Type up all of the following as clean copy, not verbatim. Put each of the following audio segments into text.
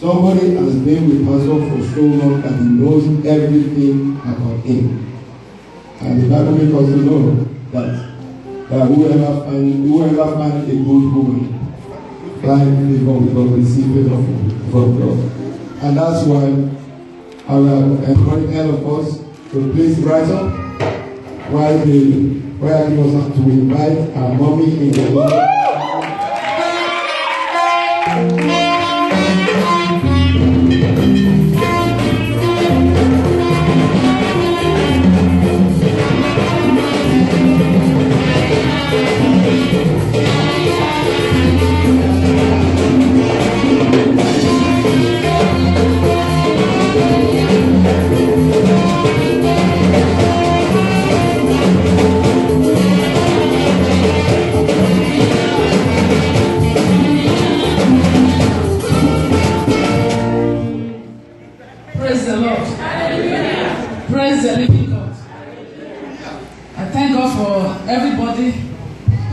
Somebody has been with Pastor for so long that he knows everything about him. And the Bible makes us to know that whoever finds a good woman finds favor with God, receive favor from God. And that's why I will encourage all of us to please rise up while I was to invite our mommy in the Lord.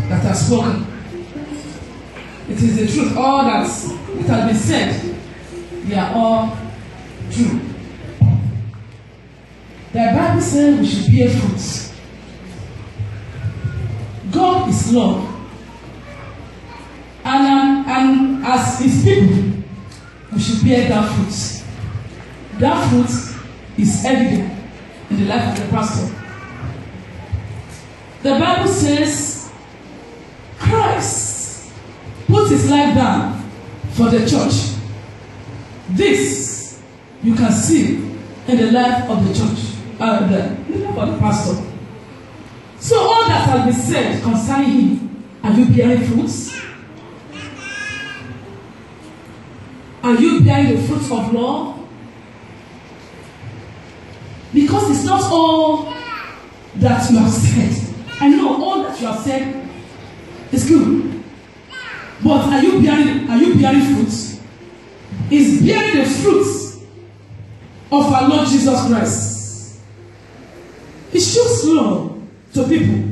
That has spoken. It is the truth. All that it has been said, they are all true. The Bible says we should bear fruits. God is love, and as His people, we should bear that fruit. That fruit is evident in the life of the pastor. The Bible says Christ put His life down for the church. This you can see in the life of the church, the life of the pastor. So all that has been said concerning him, are you bearing fruits? Are you bearing the fruits of love? Because it's not all that you have said. I know all that you have said is good, but are you bearing fruits? Is bearing the fruits of our Lord Jesus Christ. He shows love to people.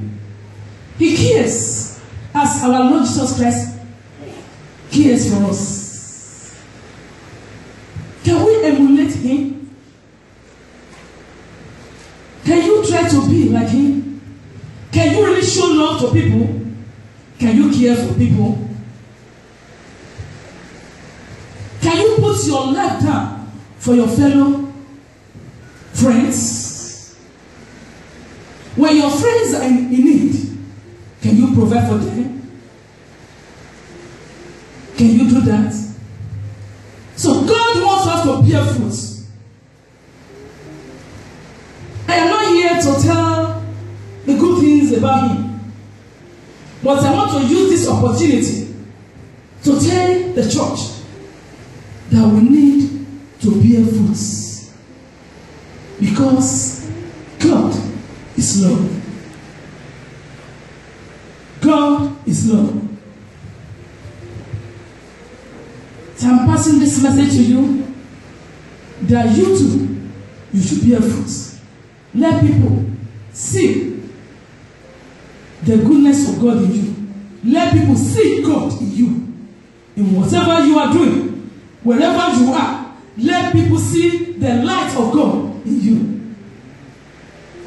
He cares as our Lord Jesus Christ cares for us. Can we emulate Him? Can you try to be like Him? Can you really show love to people? Can you care for people? Can you put your life down for your fellow friends? When your friends are in need, can you provide for them? Can you do that? So God wants us to bear fruits. I am not here to tell the good things about Him, but I want to use this opportunity to tell the church that we need to bear fruits, because God is love. God is love. So I'm passing this message to you that you too, you should bear fruits. Let people see the goodness of God in you. Let people see God in you. In whatever you are doing, wherever you are, let people see the light of God in you.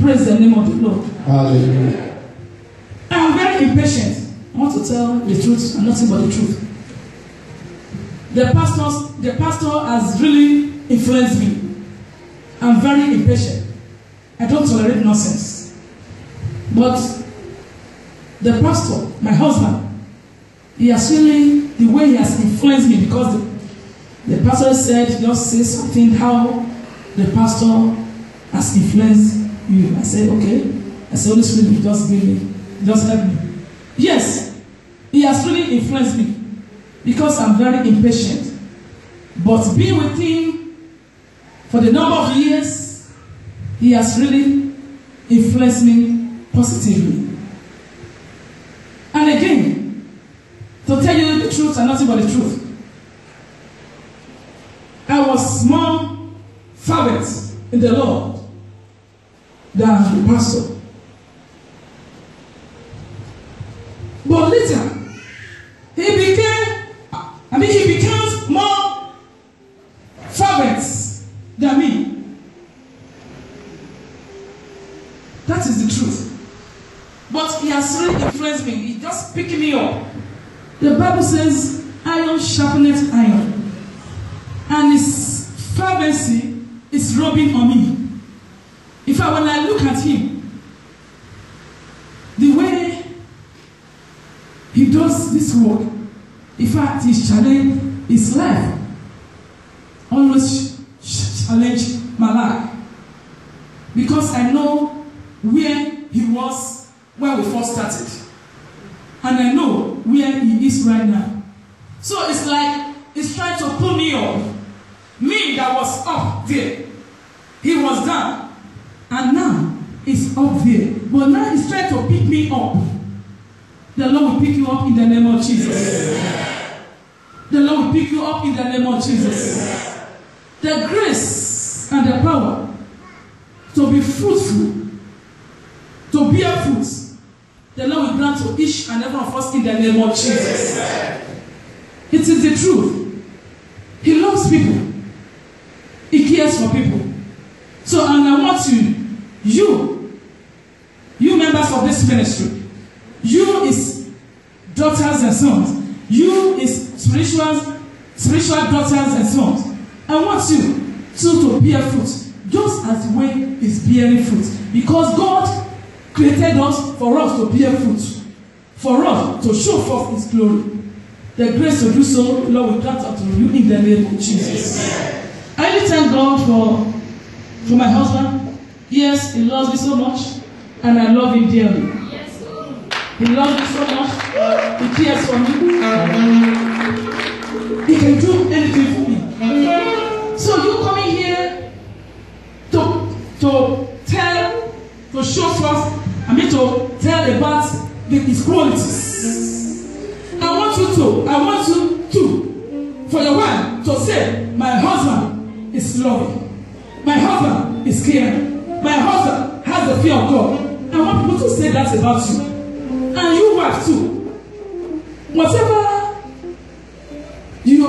Praise the name of the Lord. Hallelujah. I am very impatient. I want to tell the truth and nothing but the truth. The pastor has really influenced me. I'm very impatient. I don't tolerate nonsense. But the pastor, my husband, he has really, the way he has influenced me, because the pastor said, just say something how the pastor has influenced you. I said, okay. I said, Holy Spirit, just give me, just help me. Yes, he has really influenced me because I'm very impatient. But being with him for the number of years, he has really influenced me positively. And again, to tell you the truth and nothing but the truth, I was more fervent in the Lord than the pastor. But later, he becomes more than me. That is the truth. But he has really influenced me. He just picked me up. The Bible says, iron sharpeneth iron. And his fervency is rubbing on me. In fact, when I look at him, the way he does this work, in fact, his challenge, his life, always challenge my life. Because I know where he was when we first started. And I know where he is right now. So it's like he's trying to pull me up. Me that was up there. He was down. And now he's up there. But now he's trying to pick me up. The Lord will pick you up in the name of Jesus. The Lord will pick you up in the name of Jesus. The grace and the power to be fruitful, to bear fruits, the Lord will grant to each and every one of us in the name of Jesus. It is the truth. He loves people. He cares for people. So, and I want you members of this ministry, you is daughters and sons, you is spiritual daughters and sons. I want you to bear fruit, just as the way is bearing fruit. Because God created us for us to bear fruit, for us to show forth His glory. The grace to do so, Lord, will grant unto you in the name of Jesus. I really thank God for my husband. Yes, he loves me so much, and I love him dearly. He loves me so much. He cares for me. He can do anything for me. So you coming here to show forth, to tell about his qualities. I want you to, for your wife to say, my husband is loving. My husband is caring. My husband has the fear of God. I want people to say that about you. And you wife too. Whatever you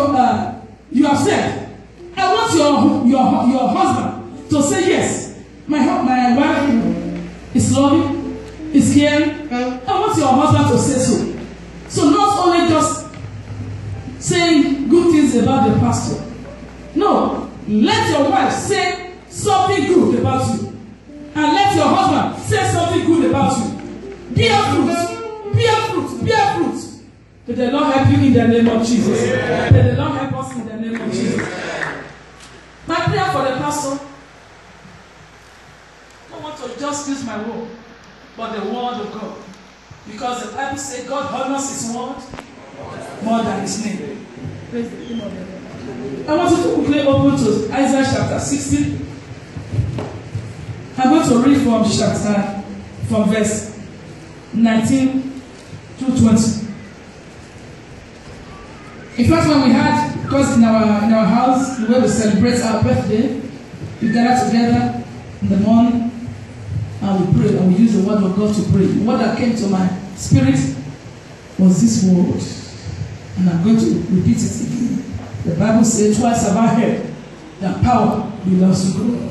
have said, I want your husband to say yes. My wife is loving, is caring. I want your husband to say so. So not only just saying good things about the pastor. No, let your wife say something good about you. And let your husband say something good about you. Bear fruit. Bear fruit. Bear fruit. May the Lord help you in the name of Jesus. May the Lord help us in the name of Jesus. My prayer for the pastor, I don't want to just use my word, but the word of God. Because the Bible says God honors His word more than His name. Praise the name of the Lord. I want you to quickly open to Isaiah chapter 60. I'm going to read from verse 19 to 20. In fact, when we had, because in our house, the way we celebrate our birthday, we gather together in the morning and we pray, and we use the word of God to pray. The word that came to my spirit was this word, and I'm going to repeat it again. The Bible says, twice have I heard that power belongs to God.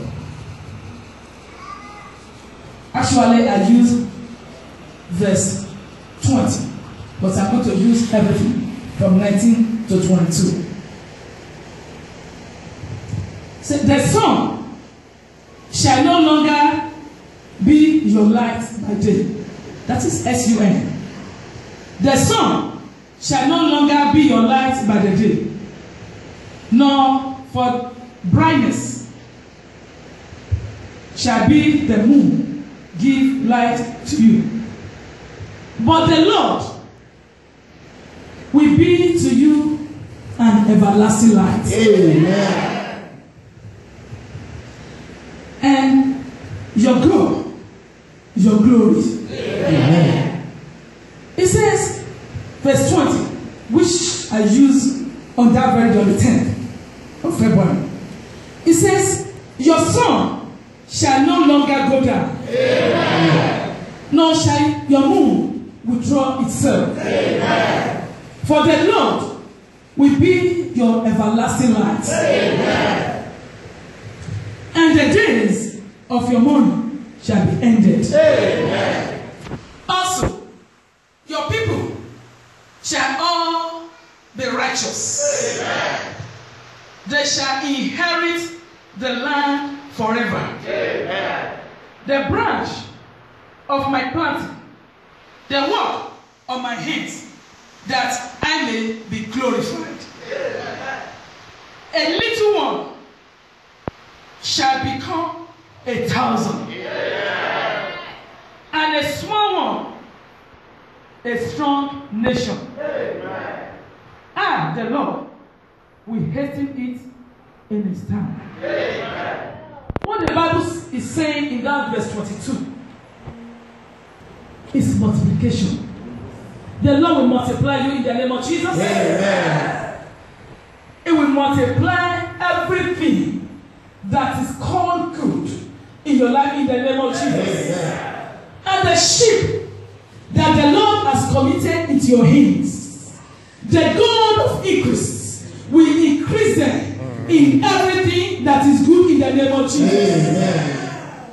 Actually, I use verse 20, but I'm going to use everything from 19 to 22. So the sun shall no longer be your light by day. That is S-U-N. The sun shall no longer be your light by the day, nor for brightness shall be the moon give light to you. But the Lord will be to you an everlasting light. Amen. And your glory. Amen. It says, verse 20, which I use on that very day, on the 10th of February. It says, your sun shall no longer go down. Amen. Nor shall your moon withdraw itself. Amen. For the Lord will be your everlasting light. Amen. and the days of your mourning shall be ended. Amen. Also, your people shall all be righteous. Amen. They shall inherit the land forever. Amen. The branch of my planting, the work of my hands, that I may be glorified. Amen. A little one shall become 1,000. Amen. And a small one, a strong nation. Amen. And the Lord will hasten it in his time. Amen. What the Bible is saying in that verse 22 is multiplication. The Lord will multiply you in the name of Jesus. Amen. It will multiply everything that is called good in your life in the name of Jesus. Amen. And the sheep that the Lord has committed into your hands, the God of increase will increase them in everything that is good in the name of Jesus. Amen.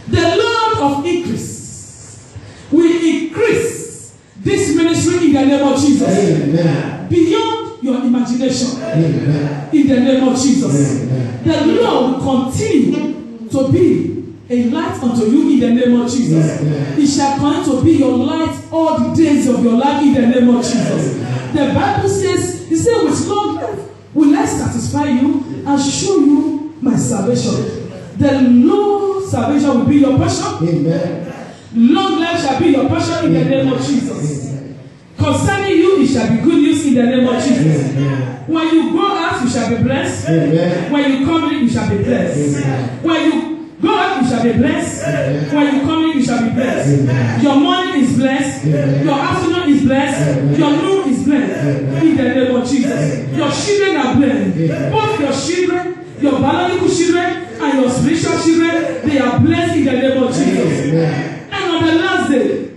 The Lord of increase will increase this ministry in the name of Jesus. Amen. Beyond your imagination. Amen. In the name of Jesus. Amen. The Lord will continue to be a light unto you in the name of Jesus. Amen. It shall continue to be your light all the days of your life in the name of Jesus. Amen. The Bible says, he said, with long life will I satisfy you and show you my salvation. The Lord's salvation will be your portion. Amen. Long life shall be your portion in the name of Jesus. Amen. Concerning you, it shall be good news in the name of Jesus. Amen. When you go out, you shall be blessed. Amen. When you come in, you shall be blessed. Amen. When you go out, you shall be blessed. Amen. When you come in, you shall be blessed. Amen. Your morning is blessed. Amen. Your afternoon is blessed. Amen. Your noon is blessed. Amen. In the name of Jesus. Amen. Your children are blessed. Amen. Both your children, your biological children, and your spiritual children, they are blessed in the name of Jesus. Amen. And on the last day,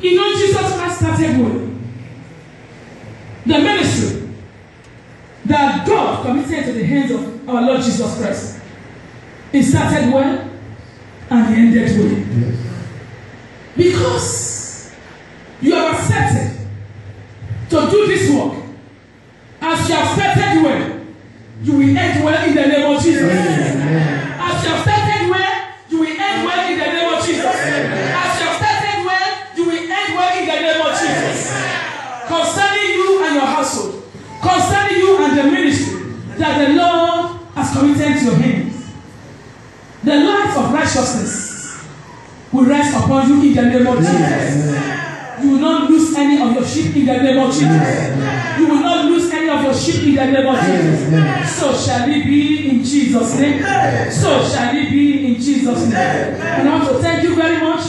you know, Jesus Christ started with the ministry that God committed to the hands of our Lord Jesus Christ. He started well and he ended well. Yes. Because you have accepted to do this work, as you have started well, you will end well in the name of Jesus. Amen. As you have started well, you will end well in the name of Jesus. Amen. As you have started well, you will end well in the name of Jesus. Amen. Concerning you and your household, concerning you and the ministry that the Lord has committed to your hands, the light of righteousness will rest upon you in the name of Jesus. Amen. You will not lose any of your sheep in the name of Jesus. Amen. You will not lose any of your sheep in the name of Jesus. Amen. So shall it be in Jesus' name. Amen. So shall it be in Jesus' name. Amen. And I want to thank you very much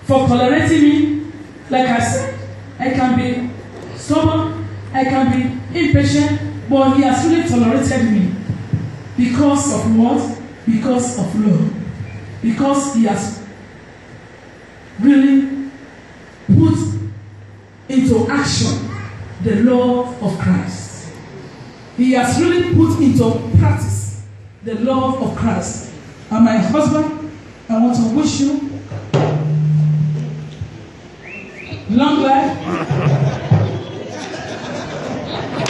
for tolerating me. Like I said, I can be stubborn, I can be impatient, but he has really tolerated me. Because of what? Because of love. Because he has really put into action the love of Christ. He has really put into practice the love of Christ. And my husband, I want to wish you long life,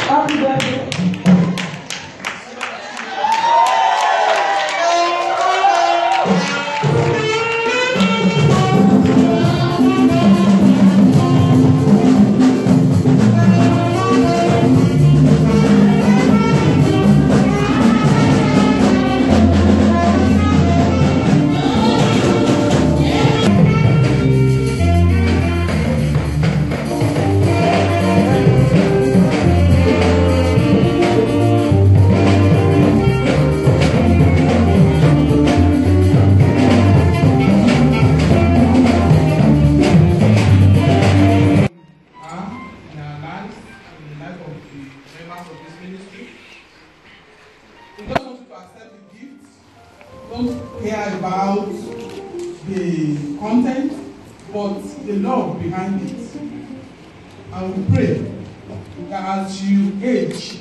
happy birthday. that as you age,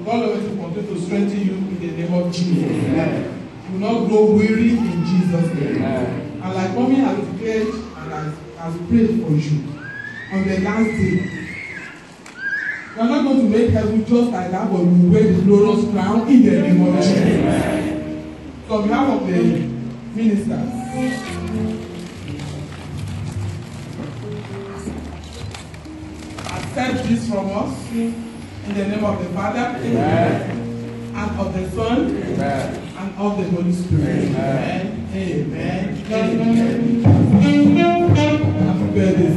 God will continue to strengthen you in the name of Jesus. You will not grow weary in Jesus' name. And like mommy has declared and has prayed for you, on the last day, you are not going to make heaven just like that, but you will wear the glorious crown in the name of Jesus. So on behalf of the ministers, accept this from us in the name of the Father, and of the Son, and of the Holy Spirit. Amen. Amen. Amen. Happy birthday.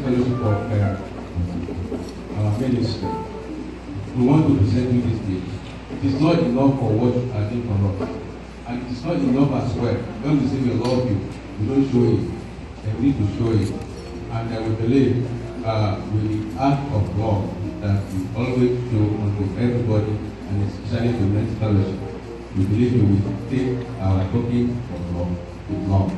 Fellowship of our ministry. We want to present you this day. It is not enough for what you are doing for us. And it is not enough as well. When we say we love you, we don't show it. And we need to show it. And we believe with the act of love that we always show unto everybody, and especially to men's fellowship. We believe we will take our token of love with love.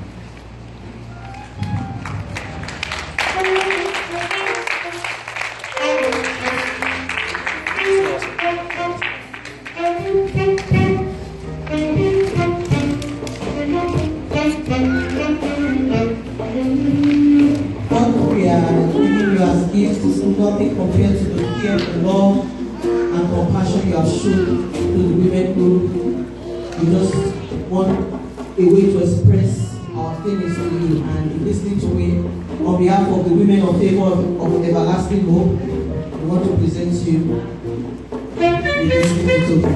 Nothing compared to the care, the love, and compassion you have shown to the women group. We just want a way to express our feelings to you, and listening to it on behalf of the women of favor of Everlasting Hope. We want to present you with this token.